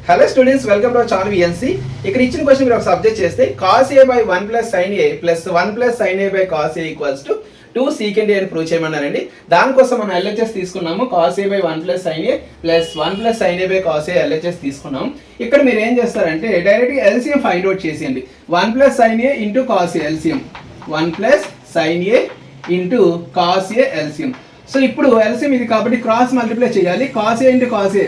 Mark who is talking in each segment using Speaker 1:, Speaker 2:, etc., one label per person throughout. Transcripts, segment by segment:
Speaker 1: Hello students, welcome to our channel VNC. ఇక్కడ ఇచ్చిన question మీరు ఒక సబ్జెక్ట్ చేస్తే cos a by 1 plus sin a plus 1 plus sin a by cos a equals to 2 secant a అని prove చేయమన్నారండి. దానికోసం మనం LHS తీసుకున్నాము. cos a by 1 plus sin a plus 1 plus sin a by cos a LHS తీసుకున్నాం. ఇక్కడ మీరు ఏం చేస్తారంటే డైరెక్ట్గా LCM ఫైండ్ అవుట్ చేసేయండి. 1 plus sin a into cos a LCM 1 plus sin a into cos a LCM. So ఇప్పుడు LCM ఇది కాబట్టి క్రాస్ మల్టిప్లై చేయాలి. cos a into cos a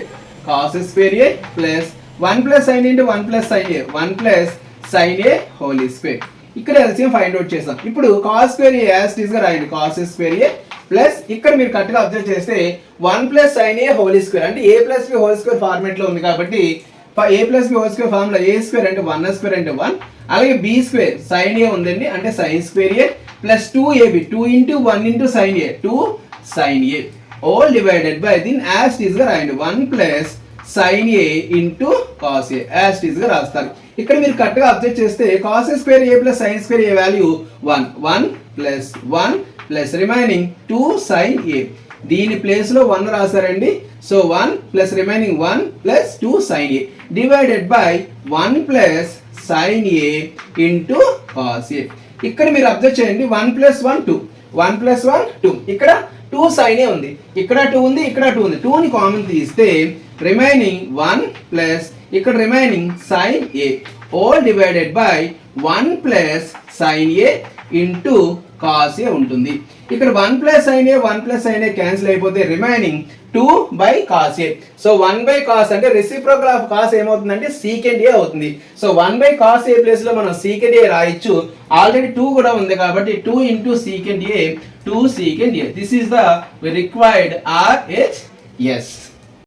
Speaker 1: cos square a plus 1 plus sin into 1 plus sin a 1 plus sin a whole square. ఇక్కడ LCM find out చేసాం. ఇప్పుడు cos square a as it గా రాయండి. cos square a plus ఇక్కడ మీరు కరెక్ట్గా observe చేస్తే 1 plus sin a whole square అంటే a plus b whole square format లో ఉంది కాబట్టి a plus b whole square formula a square అంటే 1 square అంటే 1, అలాగే b square sin a ఉందండి అంటే sin square a plus 2ab 2 into 1 into sin a 2 sin a all divided by దీని as it గా రాయండి. 1 plus sin a into cos a as it గా రాస్తారు. ఇక్కడ మీరు కరెక్ట్గా అబ్జర్వ్ చేస్తే cos square a plus sin square a value 1 plus 1 plus remaining 2 sin a. దీని ప్లేస్ లో 1 రాశారండి. So 1 plus remaining 1 plus 2 sin a divided by 1 plus sin a into cos a. ఇక్కడ మీరు అబ్జర్వ్ చేయండి. 1 plus 1 2 1 plus 1 2 ఇక్కడ 2 sin a ఉంది, ఇక్కడ 2 ఉంది, ఇక్కడ 2 ఉంది. 2 ని కామన్ తీస్తే రిమైనింగ్ 1 ప్లస్ ఇక్కడ remaining sin a all divided by 1 plus sin a into cos a ఉంటుంది. ఇక్కడ 1 plus sin a 1 plus sin a cancel అయిపోతే remaining 2 by cos a. So 1 by cos అంటే రెసిప్రోకల్ ఆఫ్ cos ఏమవుతుందంటే secant a అవుతుంది. So 1 by cos a place లో మనం secant a రాయొచ్చు. Already 2 కూడా ఉంది కాబట్టి 2 into secant a 2 secant a. This is the required RHS.